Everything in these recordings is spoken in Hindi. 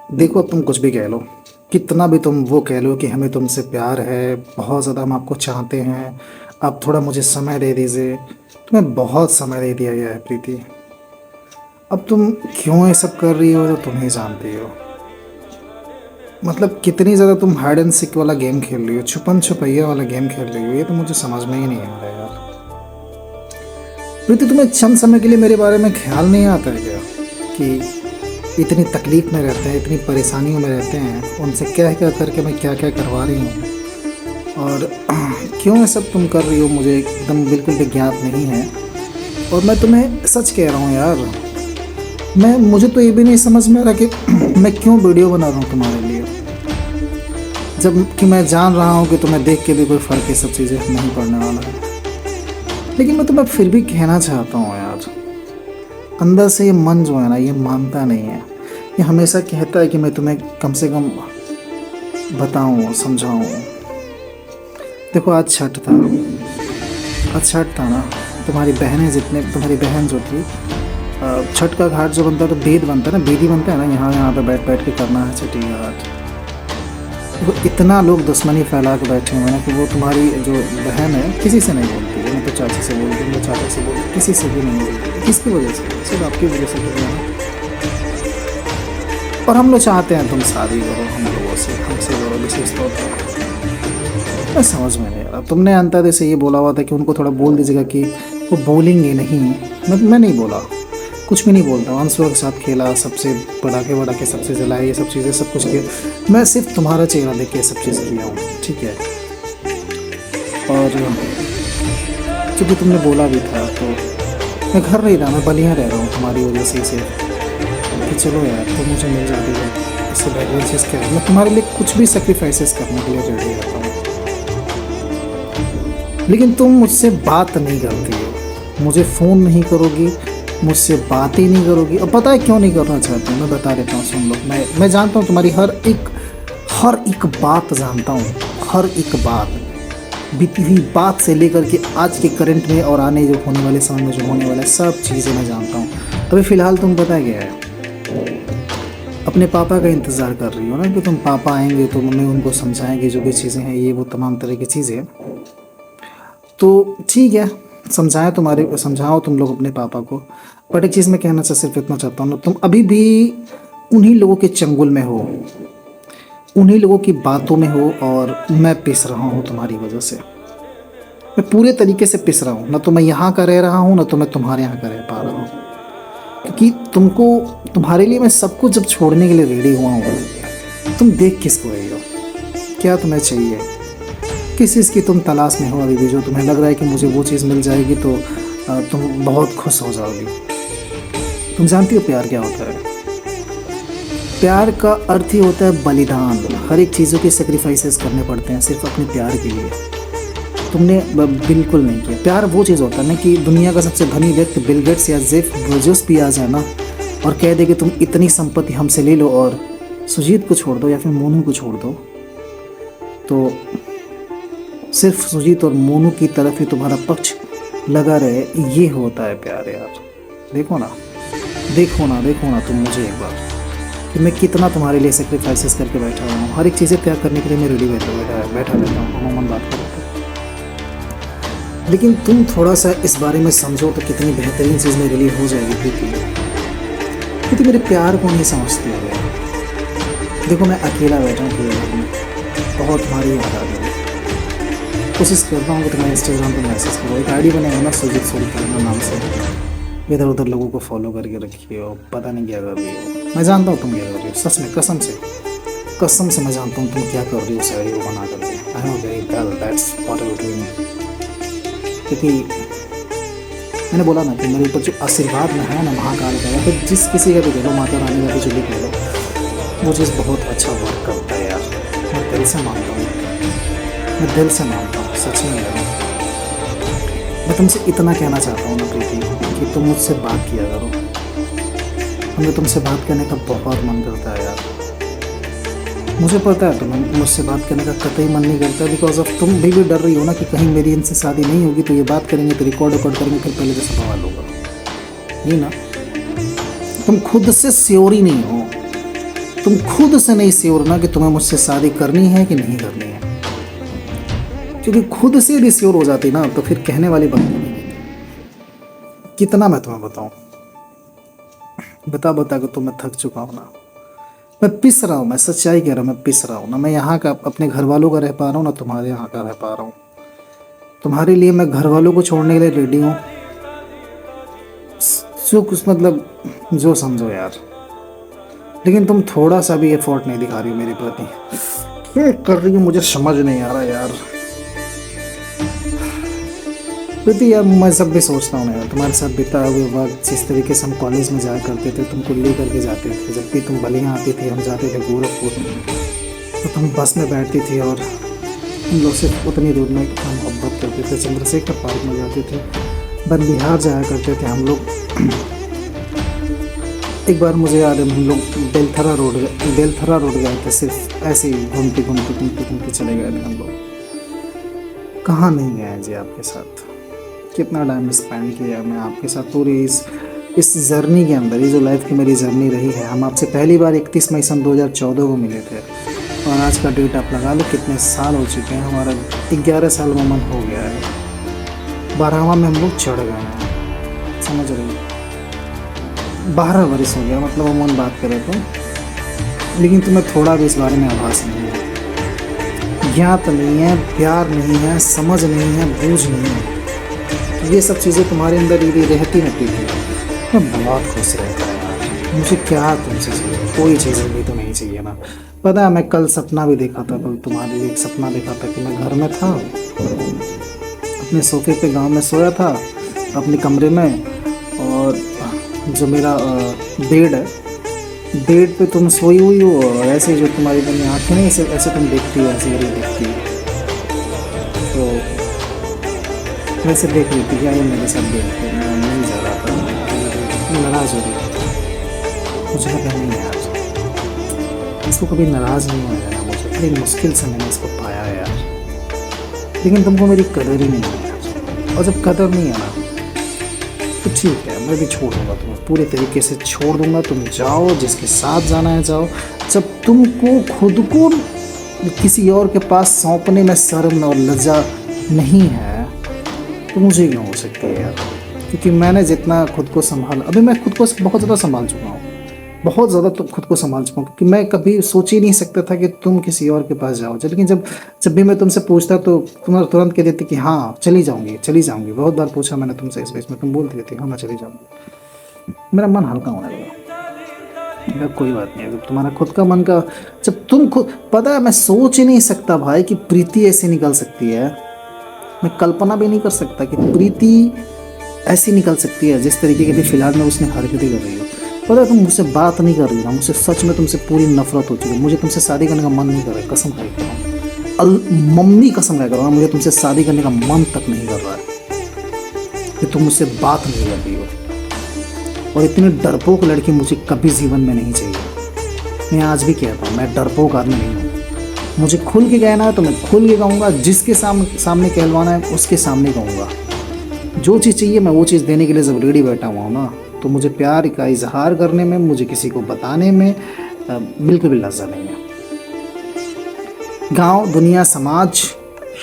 देखो, अब तुम कुछ भी कह लो, कितना भी तुम वो कह लो कि हमें तुमसे प्यार है, बहुत ज़्यादा हम आपको चाहते हैं, आप थोड़ा मुझे समय दे दीजिए। तुम्हें बहुत समय दे दिया गया है प्रीति। अब तुम क्यों ये सब कर रही हो तो तुम ही जानती हो। मतलब कितनी ज़्यादा तुम हाइड एंड सीक वाला गेम खेल रही हो, छुपन छुपैया वाला गेम खेल रही हो, ये तो मुझे समझ में ही नहीं आ रहा यार। प्रीति, तुम्हें चंद समय के लिए मेरे बारे में ख्याल नहीं आता है क्या कि इतनी तकलीफ़ में रहते हैं, इतनी परेशानियों में रहते हैं, उनसे क्या क्या करके मैं क्या क्या करवा रही हूँ, और क्यों ये सब तुम कर रही हो मुझे एकदम बिल्कुल भी ज्ञात नहीं है। और मैं तुम्हें सच कह रहा हूँ यार, मुझे तो ये भी नहीं समझ में आ रहा कि मैं क्यों वीडियो बना रहा हूँ तुम्हारे लिए, जब कि मैं जान रहा हूँ कि तुम्हें देख के भी कोई फ़र्क ये सब चीज़ें नहीं पड़ने वाला है। लेकिन मैं तुम्हें फिर भी कहना चाहता हूँ यार, अंदर से ये मन जो है ना, ये मानता नहीं है। ये हमेशा कहता है कि मैं तुम्हें कम से कम बताऊँ, समझाऊँ। देखो, आज छठ था ना। तुम्हारी बहन जो थी, छठ का घाट जो बनता है, तो बेद बनता है ना, बेदी बनता है ना, यहाँ यहाँ पे बैठ बैठ के करना है छठी का घाट। देखो, इतना लोग दुश्मनी फैला के बैठे हुए हैं कि वो तुम्हारी जो बहन है किसी से नहीं बोलती है। मैं तो चाची से बोलती हूँ, मैं चाचा से बोलती, किसी से भी नहीं बोलती। किसकी वजह से? सिर्फ आपकी वजह से तो है। और हम लोग चाहते हैं तुम शादी करो हम लोगों से, हमसे करो, विशेष तौर पर। मैं समझ में नहीं आ रहा, तुमने अंतर्दय से ये बोला हुआ था कि उनको थोड़ा बोल दीजिएगा कि वो बोलेंगे नहीं। मैं नहीं बोला, कुछ भी नहीं बोलता हूँ। अंशुआ के साथ खेला, सबसे बड़ा के सबसे जलाए, ये सब चीज़ें सब कुछ किया। मैं सिर्फ तुम्हारा चेहरा देख के ये सब चीज़ किया हूँ, ठीक है। और क्योंकि तुमने बोला भी था, तो मैं घर नहीं रहा, मैं बलिया रह रहा हूँ तुम्हारी वजह से इसे, कि चलो यार तुम मुझे मिल जाती है, इससे बेहतर चीज़ क्या है। मैं तुम्हारे लिए कुछ भी सेक्रीफाइसेस करने के लिए रेडी रहता हूँ, लेकिन तुम मुझसे बात नहीं करती हो, मुझे फ़ोन नहीं करोगी, मुझसे बात ही नहीं करोगी। और पता है क्यों नहीं करना चाहती हूँ? मैं बता देता हूँ, सुन लो। मैं जानता हूँ तुम्हारी हर एक बात जानता हूँ, हर एक बात, बीती हुई बात से लेकर के आज के करंट में और आने जो होने वाले समय में जो होने वाला है, सब चीज़ें मैं जानता हूँ। अभी फ़िलहाल तुम पता क्या है, अपने पापा का इंतज़ार कर रही हो ना, कि तुम पापा आएंगे तो मम्मी उनको समझाएंगे जो भी चीज़ें हैं, ये वो तमाम तरह की चीज़ें। तो ठीक है, समझाओ तुम लोग अपने पापा को। बट एक चीज़ मैं कहना सिर्फ इतना चाहता हूँ ना, तुम अभी भी उन्हीं लोगों के चंगुल में हो, उन्हीं लोगों की बातों में हो, और मैं पिस रहा हूँ तुम्हारी वजह से। मैं पूरे तरीके से पिस रहा हूँ, ना तो मैं यहाँ का रह रहा हूँ, ना तो मैं तुम्हारे यहाँ का रह पा रहा हूँ। क्योंकि तुम्हारे लिए मैं सब कुछ जब छोड़ने के लिए रेडी हुआ हूँ, तुम देख किसको रही हो? क्या तुम्हें चाहिए? किस चीज़ की तुम तलाश में हो अभी भी, जो तुम्हें लग रहा है कि मुझे वो चीज़ मिल जाएगी तो तुम बहुत खुश हो जाओगी? तुम जानती हो प्यार क्या होता है? प्यार का अर्थ ही होता है बलिदान। हर एक चीज़ों के सेक्रीफाइसेस करने पड़ते हैं सिर्फ अपने प्यार के लिए। तुमने बिल्कुल नहीं किया। प्यार वो चीज़ होता है ना कि दुनिया का सबसे धनी व्यक्ति बिल गेट्स या जेफ बेजोस भी आ जाए ना, और कह दे कि तुम इतनी संपत्ति हमसे ले लो और सुजीत को छोड़ दो या फिर मोनू को छोड़ दो, तो सिर्फ सुजीत और मोनू की तरफ ही तुम्हारा पक्ष लगा रहे, ये होता है प्यार यार। देखो ना तुम मुझे एक बार, कि मैं कितना तुम्हारे लिए सेक्रीफाइसेस करके बैठा हुआ हूँ। हर एक चीज़ें त्याग करने के लिए मैं रेडी बैठा रहता हूँ अमूमन बात करो तो। लेकिन तुम थोड़ा सा इस बारे में समझो तो कितनी बेहतरीन चीज़ मेरे लिए हो जाएगी क्योंकि मेरे प्यार को नहीं समझती हो यार। देखो, मैं अकेला बैठा हूँ पूरे घर में, बहुत तुम्हारी याद आ रही है। कोशिश करता हूँ कि तुम्हें इंस्टाग्राम पर मैसेज करो, एक आईडी बनाएगा ना, सुजीत सोलकर नाम से, इधर उधर लोगों को फॉलो करके रखिए हो, पता नहीं क्या कर रही हो। मैं जानता हूँ तुम क्या कर रही हो, सच में, कसम से मैं जानता हूँ तुम क्या कर रही हो शायरी को बना करके। I know very well that's what I doing. क्योंकि मैंने बोला ना कि मेरे ऊपर जो आशीर्वाद में है ना महाकाल का, या फिर जिस किसी का भी कह लो, माता रानी का भी जो भी कह लो, वो चीज़ बहुत अच्छा वर्क करता है यार। मैं दिल से मानता हूँ, मैं दिल से मानता हूँ, सच में यार। मैं तुमसे इतना कहना चाहता हूँ ना प्रीति, कि तुम मुझसे बात किया करो। हमें तुमसे बात करने का बहुत मन करता है यार। मुझे पता है तुम्हें मुझसे बात करने का कतई मन नहीं करता, बिकॉज ऑफ तुम भी डर रही हो ना कि कहीं मेरी इनसे शादी नहीं होगी तो ये बात करेंगे तो रिकॉर्ड करेंगे, फिर पहले जैसा बवाल होगा। ये ना, तुम खुद से श्योर ही नहीं हो तुम खुद से नहीं श्योर ना कि तुम्हें मुझसे शादी करनी है कि नहीं करनी है, क्योंकि खुद से यदि श्योर हो जाती ना तो फिर कहने वाली बात नहीं होती। कितना मैं तुम्हें बताऊं, बता बता के तो मैं थक चुका हूं ना, मैं पिस रहा हूँ, मैं सच्चाई कह रहा हूँ, मैं पिस रहा हूँ ना। मैं यहाँ का अपने घर वालों का रह पा रहा हूँ ना तुम्हारे यहाँ का रह पा रहा हूँ। तुम्हारे लिए मैं घर वालों को छोड़ने के लिए रेडी हूँ, जो कुछ मतलब जो समझो यार। लेकिन तुम थोड़ा सा भी एफर्ट नहीं दिखा रही हो मेरे प्रति। क्या कर रही हो मुझे समझ नहीं आ रहा यार। प्रीति यार, मैं सब भी सोचता हूँ ना यार, तुम्हारे साथ बिता हुए वक्त, जिस तरीके से हम कॉलेज में जाया करते थे, तुमको ले करके जाते थे, जब भी तुम बलियाँ आती थी हम जाते थे गोरखपुर, तो तुम बस में बैठती थी और हम लोग से उतनी दूर में हम मोहब्बत करते थे। चंद्रशेखर पार्क में जाते थे, बंदिहार जाया करते थे हम लोग। एक बार मुझे याद है हम लोग बेलथरा रोड गए थे, सिर्फ ऐसे ही घूमते घूमते चले गए थे हम लोग। कहाँ नहीं गए जी आपके साथ, कितना टाइम स्पेंड किया मैं आपके साथ पूरी इस जर्नी के अंदर। ये जो लाइफ की मेरी जर्नी रही है, हम आपसे पहली बार 31 मई सन 2014 को मिले थे और आज का डेट आप लगा लो कितने साल हो चुके हैं। हमारा 11 साल में मन हो गया है, 12वां में हम लोग चढ़ गए हैं, समझ रहे हो। 12 वर्ष हो गया मतलब हम बात करें तो। लेकिन तुम्हें थोड़ा भी इस बारे में आभास नहीं है, ज्ञात नहीं है, प्यार नहीं है, समझ नहीं है, बूझ नहीं है। ये सब चीज़ें तुम्हारे अंदर यदि रहती ना प्रीति, मैं बहुत खुश रहता है। मुझे क्या तुमसे चाहिए, कोई चीज़ भी तो नहीं चाहिए ना। पता है मैं कल सपना भी देखा था, कल तुम्हारे लिए एक सपना देखा था कि मैं घर में था, अपने सोफे पे गांव में सोया था अपने कमरे में, और जो मेरा बेड है, बेड पे तुम सोई हुई हो और ऐसे जो तुम्हारी बनी आँखें नहीं ऐसे तुम देखती हो, ऐसे ही देखती हो, तो वैसे देख रही थी क्या ये मेरे साथ देख के। मैं नहीं जा रहा था, नाराज़ हो रही थी। मुझे लगा नहीं यार, इसको कभी नाराज़ नहीं होया ना मुझे, बड़ी मुश्किल से मैंने इसको पाया है यार। लेकिन तुमको मेरी कदर ही नहीं है यार, और जब कदर नहीं है ना तो ठीक है, मैं भी छोड़ दूँगा तुम्हें, पूरे तरीके से छोड़ दूँगा। तुम जाओ, जिसके साथ जाना है जाओ। जब तुमको खुद को किसी और के पास सौंपने में शर्म और लज्जा नहीं है तो मुझे क्यों हो सकती है यार। क्योंकि मैंने जितना खुद को संभाला, अभी मैं खुद को बहुत ज़्यादा संभाल चुका हूँ, बहुत ज़्यादा तो खुद को संभाल चुका हूँ। क्योंकि मैं कभी सोच ही नहीं सकता था कि तुम किसी और के पास जाओ। लेकिन जब भी मैं तुमसे पूछता तो तुम तुरंत कह देती कि हाँ चली जाऊँगी। बहुत बार पूछा मैंने तुमसे इस बीच में, तुम बोल देती हाँ मैं चली जाऊँगी। मेरा मन हल्का होने लगा। कोई बात नहीं, जब तुम्हारा खुद का मन का, जब तुम खुद, पता है मैं सोच ही नहीं सकता भाई कि प्रीति ऐसे निकल सकती है। मैं कल्पना भी नहीं कर सकता कि प्रीति ऐसी निकल सकती है जिस तरीके की भी फिलहाल में उसने हरकतें कर रही हो। पता है तुम मुझसे बात नहीं कर रही ना, मुझसे सच में तुमसे पूरी नफरत हो चुकी है। मुझे तुमसे शादी करने का मन नहीं कर रहा है, कसम खाई कर रहा हूँ, मम्मी कसम खाई कर रहा हूँ, मुझे तुमसे शादी करने का मन तक नहीं कर रहा है कि तुम मुझसे बात नहीं कर रही हो। और इतनी डरपोक लड़की मुझे कभी जीवन में नहीं चाहिए। मैं आज भी कहता हूँ मैं डरपोक आदमी नहीं हूँ। मुझे खुल के कहना है तो मैं खुल के कहूँगा, जिसके सामने कहलवाना है उसके सामने कहूँगा। जो चीज़ चाहिए मैं वो चीज़ देने के लिए जब रेडी बैठा हुआ हूँ ना, तो मुझे प्यार का इजहार करने में, मुझे किसी को बताने में बिल्कुल भी लज्जा नहीं है। गांव, दुनिया, समाज,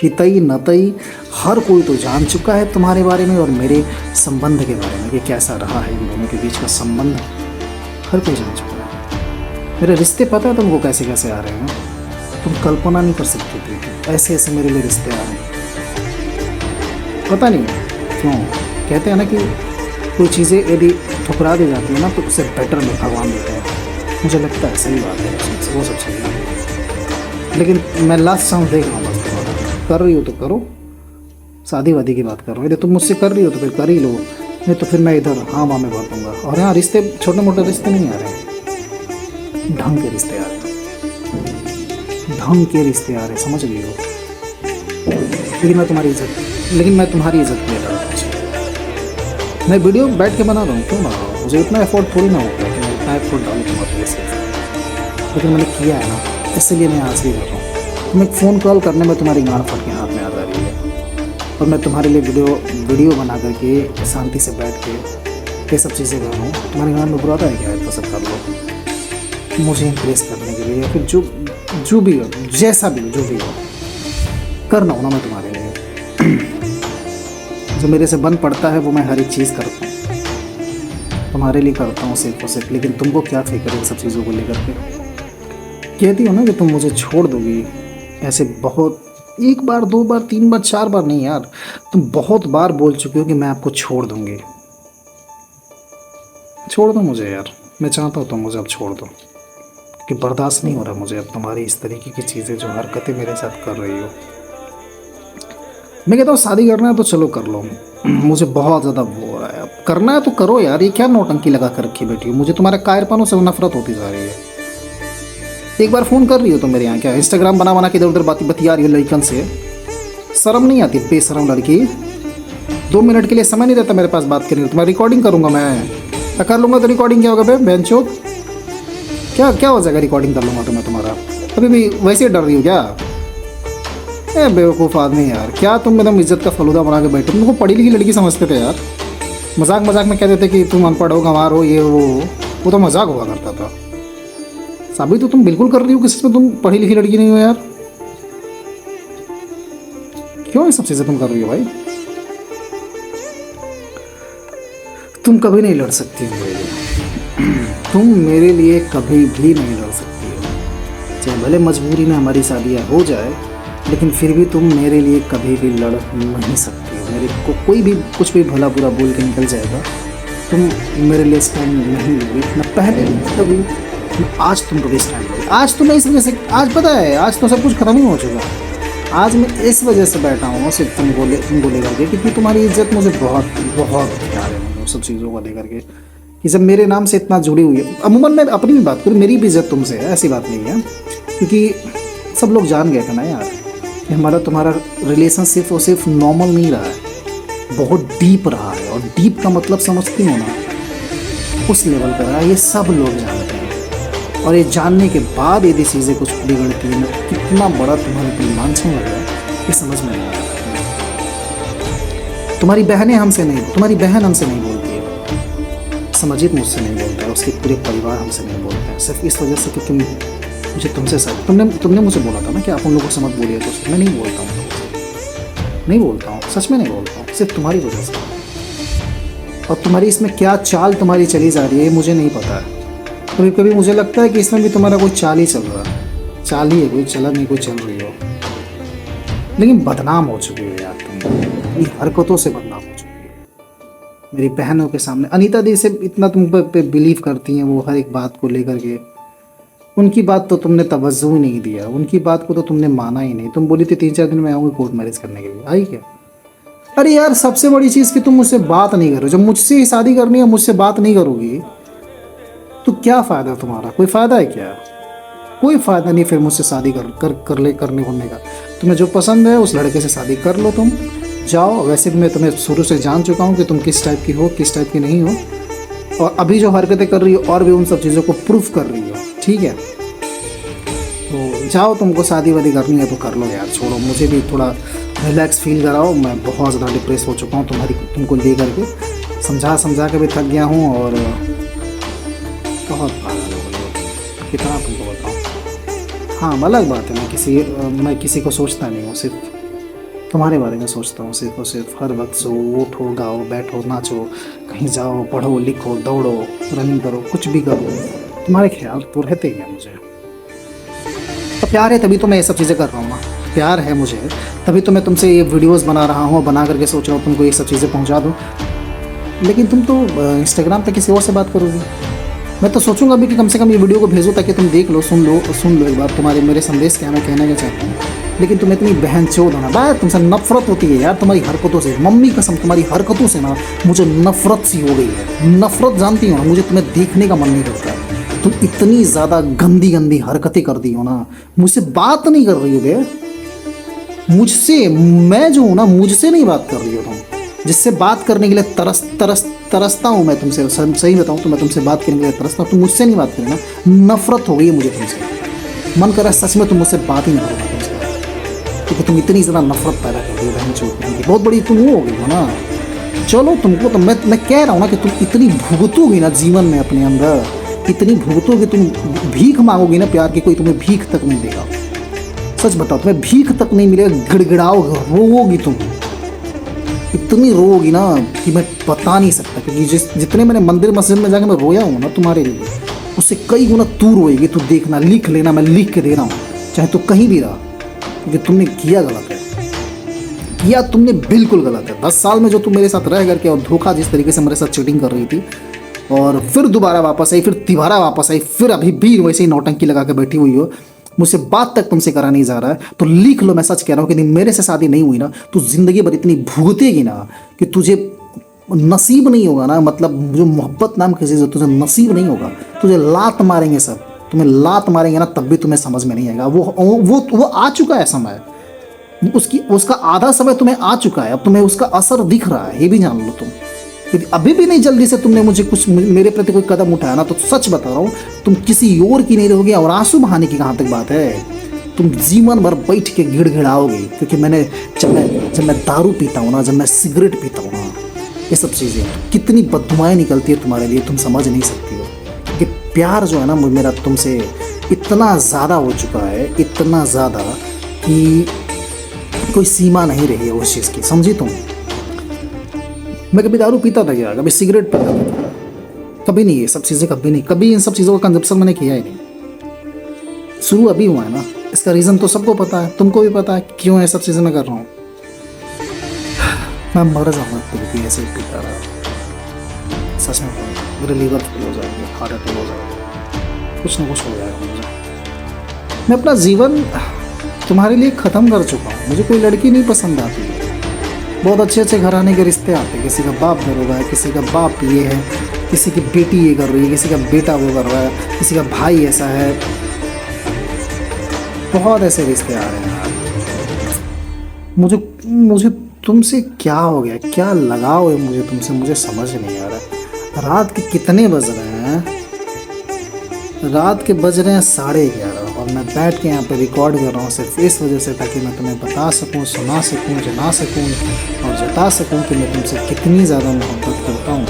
हितई नतई हर कोई तो जान चुका है तुम्हारे बारे में और मेरे संबंध के बारे में कि कैसा रहा है इन दोनों के बीच का संबंध, हर कोई जान चुका है। मेरे रिश्ते पता है तुमको कैसे कैसे आ रहे हैं, तुम कल्पना नहीं कर सकते थे। ऐसे ऐसे मेरे लिए रिश्ते आ रहे हैं, पता नहीं क्यों। कहते हैं ना कि कोई चीज़ें यदि ठुकरा दी जाती है ना तो उससे बेटर में भगवान देते हैं। मुझे लगता है सही बात है, वो सब सही है। लेकिन मैं लास्ट चांस देख रहा हूँ बस, तुम्हारा कर रही हो तो करो, शादी वादी की बात कर रहा हूँ। यदि तुम मुझसे कर रही हो तो फिर कर ही लो, नहीं तो फिर मैं इधर हाँ माँ में भर दूँगा। और यहाँ रिश्ते छोटे मोटे रिश्ते नहीं आ रहे हैं, ढंग के रिश्ते आ रहे हैं, ढंग के रिश्ते आ रहे, समझ रही हो। लेकिन मैं तुम्हारी इज्जत ले रहा हूँ। मैं वीडियो बैठ के बना रहा हूँ, क्यों बना रहा हूँ, मुझे इतना एफर्ट थोड़ी ना होता है कि मैं इतना एफर्ट डालूँ तुम्हारे लिए सिर्फ। लेकिन मैंने किया है ना, इसलिए मैं आज ही कर रहा हूँ। तुम एक फ़ोन कॉल करने में तुम्हारी गांड फट के हाथ में आ जा रही है और मैं तुम्हारे लिए वीडियो बना करके शांति से बैठ के ये सब चीज़ें कर रहा हूँ। तुम्हारी गांड में बुराता है क्या, तो सब कर लो। मुझे इम्प्रेस करने के लिए, या फिर जो जो भी हो, जैसा भी हो, जो भी हो करना हो ना मैं तुम्हारे लिए। जो मेरे से बन पड़ता है वो मैं हर एक चीज़ करता हूँ, तुम्हारे लिए करता हूँ सिर्फ और सिर्फ। लेकिन तुमको क्या फिक्र है इन सब चीज़ों को लेकर के? कहती हो ना कि तुम मुझे छोड़ दोगी, ऐसे बहुत, एक बार, दो बार, तीन बार, चार बार नहीं यार, तुम बहुत बार बोल चुके हो कि मैं आपको छोड़ दूंगी। छोड़ दो मुझे यार, मैं चाहता हूँ तुम मुझे अब छोड़ दो, कि बर्दाश्त नहीं हो रहा मुझे अब तुम्हारी इस तरीके की चीज़ें, जो हरकतें मेरे साथ कर रही हो। मैं कहता हूँ शादी करना है तो चलो कर लो, मुझे बहुत ज़्यादा वो हो रहा है। अब करना है तो करो यार, ये क्या नौटंकी लगा कर रखी बैठी हो? मुझे तुम्हारे कायरपनों से नफरत होती जा रही है। एक बार फ़ोन कर रही हो तो मेरे यहाँ क्या इंस्टाग्राम बना बना के इधर उधर बतिया रही हो लड़कन से? शर्म नहीं आती? बेशरम लड़की, 2 मिनट के लिए समय नहीं रहता मेरे पास बात करने। तुम्हारी रिकॉर्डिंग करूँगा मैं, कर लूँगा तो रिकॉर्डिंग क्या होगा बे बेंचो? क्या क्या हो जाएगा रिकॉर्डिंग कर लूँगा तो मैं तुम्हारा? अभी भी वैसे डर रही हो क्या? ए बेवकूफ़ आदमी यार, क्या तुम एकदम इज्जत का फलूदा बना के बैठे? तुमको पढ़ी लिखी लड़की समझते थे यार, मजाक मजाक में कह देते कि तुम अनपढ़ हो, गंवार हो, ये वो तो मजाक हुआ करता था। साबित तो तुम बिल्कुल कर रही हो किसी से तुम पढ़ी लिखी लड़की नहीं हो यार। क्यों ये सब चीज़ें तुम कर रही हो भाई? तुम कभी नहीं लड़ सकती हो मेरे लिए, तुम मेरे लिए कभी भी नहीं लड़ सकती हो। चाहे भले मजबूरी में हमारी शादियाँ हो जाए, लेकिन फिर भी तुम मेरे लिए कभी भी लड़ नहीं सकती हो। मेरे को कोई भी कुछ भी भला बुरा बोल के निकल जाएगा, तुम मेरे लिए स्टैंड नहीं लोगी। ना पहले कभी, आज तुम कभी स्टैंड लोगी। आज तो मैं इस वजह से, आज पता है, आज तो सब कुछ खत्म ही हो चुका। आज मैं इस वजह से बैठा हूँ सिर्फ तुमको लेकर के, क्योंकि तुम्हारी इज्जत मुझे बहुत बहुत प्यार है, मुझे सब चीज़ों को लेकर के, कि जब मेरे नाम से इतना जुड़ी हुई है। अमूमन मैं अपनी भी बात करूँ, मेरी भी इज्जत तुमसे है, ऐसी बात नहीं है, क्योंकि सब लोग जान गए थे ना यार कि हमारा तुम्हारा रिलेशन सिर्फ और सिर्फ नॉर्मल नहीं रहा है, बहुत डीप रहा है। और डीप का मतलब समझती हो ना, उस लेवल पर रहा है, ये सब लोग जानते हैं। और ये जानने के बाद यदि चीज़ें कुछ बिगड़ती है ना, कितना बड़ा तुम्हारे दिल लांछन लग रहा है, ये समझ में नहीं आता। तुम्हारी बहनें हमसे नहीं, तुम्हारी बहन हमसे नहीं बोलती है, समझित मुझसे नहीं बोलता है, उसके पूरे परिवार हमसे नहीं बोलते हैं, सिर्फ इस वजह से कि मुझे तुमसे सब, तुमने मुझे बोला था ना कि आप उन लोगों से मत बोलिए, तो मैं नहीं बोलता हूँ, नहीं बोलता हूँ, सच में नहीं बोलता हूँ, सिर्फ तुम्हारी वजह से। और तुम्हारी इसमें क्या चाल तुम्हारी चली जा रही है मुझे नहीं पता है। कभी कभी मुझे लगता है कि इसमें भी तुम्हारा कोई चाल ही चल रहा है, चाल ही है, कोई चलन नहीं, कोई चल रही हो। लेकिन बदनाम हो चुकी हो यार, तुम अपनी हरकतों से बदनाम हो चुकी हो मेरी बहनों के सामने। अनीता दी से इतना तुम पे बिलीव करती हैं, वो हर एक बात को लेकर के, उनकी बात तो तुमने तवज्जो ही नहीं दिया, उनकी बात को तो तुमने माना ही नहीं। तुम बोली थी 3-4 दिन में आऊँगी कोर्ट मैरिज करने के लिए, आई क्या? अरे यार, सबसे बड़ी चीज़ कि तुम मुझसे बात नहीं कर रहे हो। जब मुझसे ही शादी करनी है, मुझसे बात नहीं करोगी तो क्या फ़ायदा तुम्हारा? कोई फ़ायदा है क्या? कोई फ़ायदा नहीं फिर मुझसे शादी करने होने का। तुम्हें जो पसंद है उस लड़के से शादी कर लो, तुम जाओ। वैसे भी मैं तुम्हें शुरू से जान चुका हूँ कि तुम किस टाइप की हो, किस टाइप की नहीं हो, और अभी जो हरकतें कर रही हो और भी उन सब चीज़ों को प्रूफ कर रही हो, ठीक है? तो जाओ, तुमको शादी वादी करनी है तो कर लो यार, छोड़ो। मुझे भी थोड़ा रिलैक्स फील कराओ, मैं बहुत ज़्यादा डिप्रेस हो चुका हूँ तुमको ले करके, समझा के भी थक गया हूँ, और बहुत पागल हो गई हो, कितना तुमको बताऊँ। हाँ, अलग बात है, मैं किसी को सोचता नहीं हूँ, सिर्फ तुम्हारे बारे में सोचता हूँ, सिर्फ और सिर्फ। हर वक्त सो, उठो, गाओ, बैठो, नाचो, कहीं जाओ, पढ़ो, लिखो, दौड़ो, रनिंग करो, कुछ भी करो, तुम्हारे ख्याल तो रहते ही हैं मुझे। तो प्यार है तभी तो मैं ये सब चीज़ें कर रहा हूँ ना, प्यार है मुझे तभी तो मैं तुमसे ये वीडियोस बना रहा हूँ, बना करके सोच रहा हूँ तुमको ये सब चीज़ें पहुँचा दूँ। लेकिन तुम तो इंस्टाग्राम पे किसी और से बात करोगी। मैं तो सोचूंगा भी कि कम से कम ये वीडियो को भेजो, ताकि तुम देख लो, सुन लो एक बार, तुम्हारे मेरे संदेश क्या मैं कहना क्या चाहता हूँ। लेकिन तुम इतनी बहनचोद हो ना, बात तुमसे नफरत होती है यार, तुम्हारी हरकतों से, मम्मी कसम तुम्हारी हरकतों से ना मुझे नफरत सी हो गई है। नफरत, जानती हो ना, मुझे तुम्हें देखने का मन नहीं करता। तुम इतनी ज़्यादा गंदी गंदी हरकतें कर दी हो ना, मुझसे बात नहीं कर रही हो बे, मुझसे, मैं जो हूँ ना, मुझसे नहीं बात कर रही हो तुम, जिससे बात करने के लिए तरसता हूँ मैं तुमसे। सही बताऊँ तो मैं तुमसे बात करने के लिए तरसता हूँ, तुम मुझसे नहीं बात करें ना, नफरत हो गई है मुझे तुमसे। मन कर रहा है सच में तुम मुझसे बात ही नहीं करो तुमसे, क्योंकि तुम इतनी ज़्यादा नफरत पैदा कर रही हो बहन चोट की, बहुत बड़ी तुम हो गई हो ना। चलो तुमको तो मैं कह रहा हूँ ना कि तुम इतनी भुगतोगी ना जीवन में अपने अंदर, इतनी भुगतोगे, तुम भीख मांगोगी ना प्यार की, कोई तुम्हें भीख तक नहीं देगा। सच बताओ, तुम्हें भीख तक नहीं मिलेगा, गिड़गिड़ाओगे, रोओगी तुम, इतनी रोओगी ना कि मैं बता नहीं सकता। क्योंकि जितने मैंने मंदिर मस्जिद में जाकर मैं रोया हूँ ना तुम्हारे लिए, उससे कई गुना तू रोएगी। तू देखना, लिख लेना, मैं लिख के दे रहा हूँ, चाहे तू कहीं भी रहा, क्योंकि तुमने किया गलत है, किया तुमने बिल्कुल गलत है। 10 साल में जो तुम मेरे साथ रह करके और धोखा जिस तरीके से मेरे साथ चीटिंग कर रही थी, और फिर दोबारा वापस आई, फिर तिबारा वापस आई, फिर अभी भी वैसे ही नौटंकी लगा के बैठी हुई हो, मुझसे बात तक तुमसे करा नहीं जा रहा है, तो लिख लो। मैं सच कह रहा हूँ कि नहीं, मेरे से शादी नहीं हुई ना, तू जिंदगी भर इतनी भुगतेगी ना कि तुझे नसीब नहीं होगा ना। मतलब जो मोहब्बत नाम की चीज़ है, तुझे नसीब नहीं होगा। तुझे लात मारेंगे सब, तुम्हें लात मारेंगे ना, तब भी तुम्हें समझ में नहीं आएगा। वो आ चुका है समय, उसका आधा समय तुम्हें आ चुका है, अब तुम्हें उसका असर दिख रहा है, ये भी जान लो तुम। यदि अभी भी नहीं जल्दी से तुमने मुझे कुछ मेरे प्रति कोई कदम उठाया ना, तो सच बता रहा हूँ, तुम किसी और की नहीं रहोगे। और आंसू बहाने की कहाँ तक बात है, तुम जीवन भर बैठ के गिड़गिड़ाओगे। क्योंकि जब मैं दारू पीता हूँ ना, जब मैं सिगरेट पीता हूँ ना, ये सब चीज़ें कितनी बददुआएं निकलती है तुम्हारे लिए, तुम समझ नहीं सकती हो। कि प्यार जो है ना मेरा तुमसे इतना ज़्यादा हो चुका है, इतना ज़्यादा कि कोई सीमा नहीं रही है उस चीज़ की, समझी तुम। मैं कभी दारू पीता था क्या, कभी सिगरेट पीता था, कभी नहीं, ये सब चीज़ें कभी नहीं, कभी इन सब चीज़ों का कंजप्शन मैंने किया ही नहीं। शुरू अभी हुआ है ना, इसका रीज़न तो सबको पता है, तुमको भी पता है क्यों ये सब चीज़ें मैं कर रहा हूँ। मैं मर जाऊँगा क्योंकि ऐसे ही पीता रहा, सच में मेरे लीवर फेल हो जाएंगे, हार्ट अटैक हो जाएगा, कुछ ना कुछ हो जाएगा मुझे। मैं अपना जीवन तुम्हारे लिए ख़त्म कर चुका हूँ। मुझे कोई लड़की नहीं पसंद आती है। बहुत अच्छे अच्छे घराने के रिश्ते आते हैं, किसी का बाप दरोगा है, किसी का बाप ये है, किसी की बेटी ये कर रही है, किसी का बेटा वो कर रहा है, किसी का भाई ऐसा है। बहुत ऐसे रिश्ते आ रहे हैं यार। मुझे तुमसे क्या हो गया, क्या लगाव है मुझे तुमसे, मुझे समझ नहीं आ रहा है। रात के कितने बज रहे हैं, रात के बज रहे हैं 11:30, और मैं बैठ के यहाँ पे रिकॉर्ड कर रहा हूँ सिर्फ इस वजह से, ताकि मैं तुम्हें बता सकूँ, सुना सकूँ, जना सकूँ और जता सकूँ कि मैं तुमसे कितनी ज़्यादा मोहब्बत करता हूँ।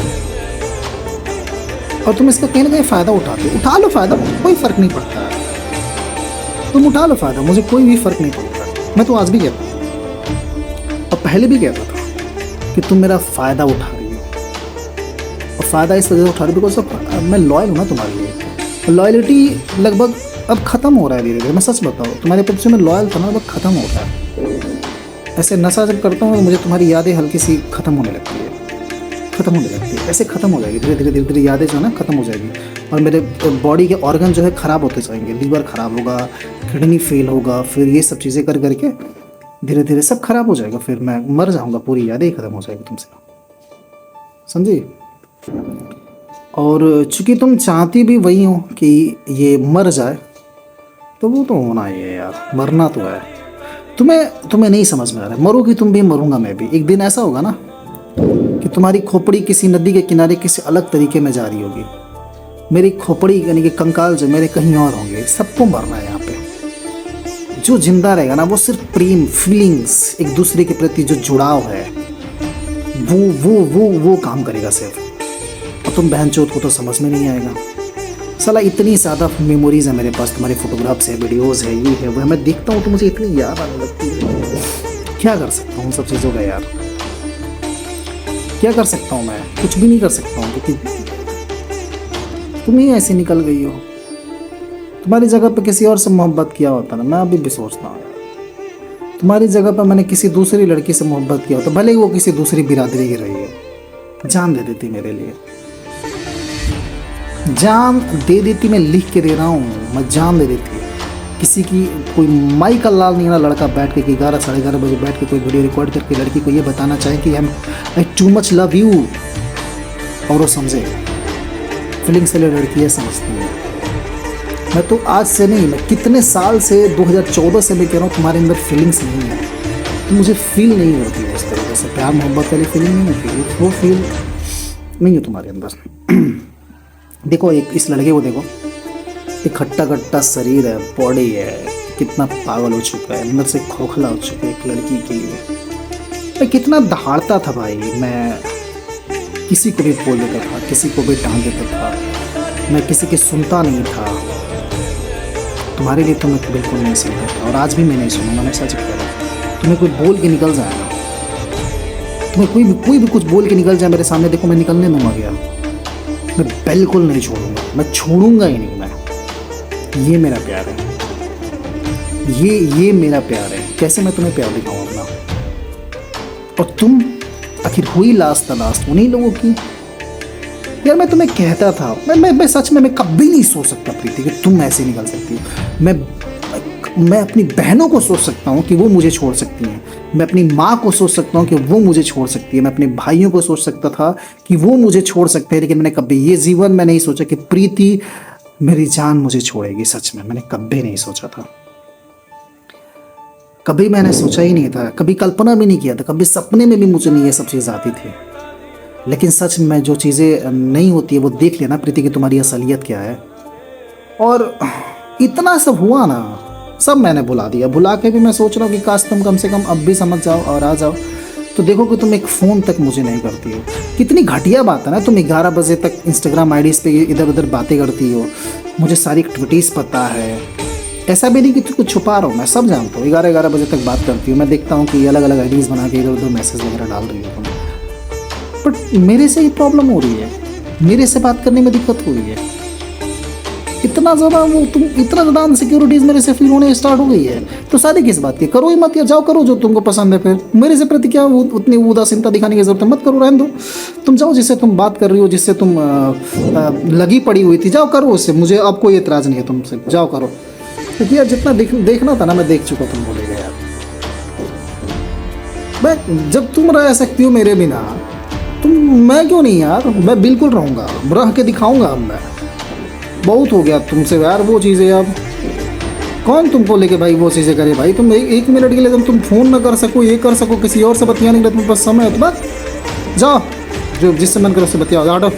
और तुम इसका कहीं ना कहीं फ़ायदा उठाते हो। उठा लो फ़ायदा, कोई फ़र्क नहीं पड़ता है, तुम उठा लो फ़ायदा, मुझे कोई भी फ़र्क नहीं पड़ता। मैं तो आज भी कहता हूँ और पहले भी कहता था कि तुम मेरा फ़ायदा उठा रही हो, और फ़ायदा इस वजह से उठा रही हो बिकॉज मैं लॉयल हूँ ना तुम्हारे लिए। लॉयल्टी लगभग अब ख़त्म हो रहा है धीरे धीरे। मैं सच बताऊँ, तुम्हारे प्रति से मैं लॉयल था ना, अब ख़त्म हो रहा है। ऐसे नशा जब करता हूँ तो मुझे तुम्हारी यादें हल्की सी ख़त्म होने लगती है, ख़त्म होने लगती है, ऐसे ख़त्म हो जाएगी धीरे धीरे यादें जो है ना ख़त्म हो जाएगी। और मेरे बॉडी के ऑर्गन जो है ख़राब होते जाएंगे, लीवर ख़राब होगा, किडनी फेल होगा, फिर ये सब चीज़ें कर करके धीरे धीरे सब ख़राब हो जाएगा, फिर मैं मर जाऊँगा, पूरी यादें ही ख़त्म हो जाएगी तुमसे, समझी। और चूँकि तुम चाहती भी वही हो कि ये मर जाए, तो वो तो होना ही है यार, मरना तो है। तुम्हें नहीं समझ में आ रहा है, मरोगी तुम भी, मरूंगा मैं भी। एक दिन ऐसा होगा ना कि तुम्हारी खोपड़ी किसी नदी के किनारे किसी अलग तरीके में जा रही होगी, मेरी खोपड़ी यानी कि कंकाल जो मेरे कहीं और होंगे। सबको मरना है यहाँ पे। जो जिंदा रहेगा ना, वो सिर्फ प्रेम, फीलिंग्स, एक दूसरे के प्रति जो जुड़ाव है, वो काम करेगा सिर्फ। और तुम बहनचोद को तो समझ में नहीं आएगा। साला इतनी ज़्यादा मेमोरीज़ है मेरे पास, तुम्हारे फोटोग्राफ्स है, वीडियोज़ है, ये है वो है, मैं देखता हूँ तो मुझे इतनी याद आने लगती है। क्या कर सकता हूँ सब चीज़ों का यार, क्या कर सकता हूँ मैं, कुछ भी नहीं कर सकता हूँ, क्योंकि तुम ही ऐसी निकल गई हो। तुम्हारी जगह पे किसी और से मोहब्बत किया होता ना, मैं अभी भी सोचता हूँ तुम्हारी जगह पर मैंने किसी दूसरी लड़की से मोहब्बत किया होता, भले ही वो किसी दूसरी बिरादरी की रही है, जान दे देती मेरे लिए, जान दे देती। मैं लिख के दे रहा हूँ, मैं जान दे देती। किसी की कोई माई का लाल नहीं ना लड़का बैठ के 11 साढ़े 11 बजे बैठ के कोई वीडियो रिकॉर्ड करके लड़की को ये बताना चाहे कि आई टू मच लव यू, और वो समझे। फीलिंग्स वाली लड़की है, समझती है। मैं तो आज से नहीं, मैं कितने साल से 2014 से मैं कह रहा हूँ तुम्हारे अंदर फीलिंग्स नहीं है, तो मुझे फील नहीं होती उस तरीके से, प्यार मोहब्बत वाली फीलिंग नहीं होती, वो फील नहीं है तुम्हारे अंदर। देखो इस लड़के को देखो, एक खट्टा खट्टा शरीर है, बॉडी है, कितना पागल हो चुका है, अंदर से खोखला हो चुका है एक लड़की के लिए। मैं कितना दहाड़ता था भाई, मैं किसी को भी बोल देता था, किसी को भी डांट देता था, मैं किसी की सुनता नहीं था। तुम्हारे लिए तो मैं बिल्कुल नहीं सुनता था, और आज भी मैं नहीं सुनूंगा, मैं सच कह रहा हूँ। तुम्हें कोई बोल के निकल जाएगा, तुम्हें कोई भी कुछ बोल के निकल जाए मेरे सामने, देखो मैं निकलने दूंगा क्या? मैं बिल्कुल नहीं छोड़ूंगा, मैं छोड़ूंगा ही नहीं। मैं ये मेरा प्यार है, ये मेरा प्यार है। कैसे मैं तुम्हें प्यार दिखाऊं अपना? और तुम आखिर हुई लास्ट तलाश उन्हीं लोगों की। यार मैं तुम्हें कहता था, मैं सच में मैं कभी नहीं सोच सकता प्रीति कि तुम ऐसे निकल सकती हो। मैं अपनी बहनों को सोच सकता हूँ कि वो मुझे छोड़ सकती हैं, मैं अपनी माँ को सोच सकता हूँ कि वो मुझे छोड़ सकती है, मैं अपने भाइयों को सोच सकता था कि वो मुझे छोड़ सकते हैं, लेकिन मैंने कभी ये जीवन में नहीं सोचा कि प्रीति मेरी जान मुझे छोड़ेगी। सच में मैंने कभी नहीं सोचा था, कभी मैंने सोचा ही नहीं था, कभी कल्पना भी नहीं किया था, कभी सपने में भी मुझे नहीं ये सब चीज़ आती थी। लेकिन सच में जो चीज़ें नहीं होती है वो देख लेना प्रीति कि तुम्हारी असलियत क्या है। और इतना सब हुआ ना, सब मैंने भुला दिया। भुला के भी मैं सोच रहा हूँ कि काश तुम कम से कम अब भी समझ जाओ और आ जाओ। तो देखो कि तुम एक फ़ोन तक मुझे नहीं करती हो। कितनी घटिया बात है ना, तुम 11 बजे तक इंस्टाग्राम आईडीज़ पे इधर उधर बातें करती हो, मुझे सारी एक्टिविटीज़ पता है। ऐसा भी नहीं कि तुझको छुपा रहा हूँ, मैं सब जानता हूँ। 11 बजे तक बात करती हूँ, मैं देखता हूँ कि अलग अलग आईडीज़ बना के इधर उधर मैसेज वगैरह डाल रही हो तुम। बट मेरे से ही प्रॉब्लम हो रही है, मेरे से बात करने में दिक्कत हो रही है। इतना ज़्यादा इतना ज़्यादा अनसिक्योरिटीज़ मेरे से फील होने स्टार्ट हो गई है। तो शादी किस बात की? करो ही मत, या जाओ करो जो तुमको पसंद है। फिर मेरे से प्रति क्या उतनी उदासीनता दिखाने की जरूरत है? मत करो, रहने दो। तुम जाओ, जिससे तुम बात कर रही हो, जिससे तुम लगी पड़ी हुई थी, जाओ करो उससे। मुझे अब कोई एतराज़ नहीं है तुमसे, जाओ करो। क्योंकि यार जितना देखना था ना मैं देख चुका, तुम बोलेगा यार। मैं जब तुम रह सकती हो मेरे बिना, मैं क्यों नहीं यार? मैं बिल्कुल रहूँगा, रह के दिखाऊंगा। अब मैं बहुत हो गया तुमसे यार वो चीज़ें। अब कौन तुमको लेके भाई वो चीज़ें करे भाई? तुम एक मिनट के लिए तुम फ़ोन ना कर सको, ये कर सको, किसी और से बतियाने के लिए तुम्हारे पास समय है तो बस जाओ, जो जिससे मन करे उससे बतियाओ, हटो।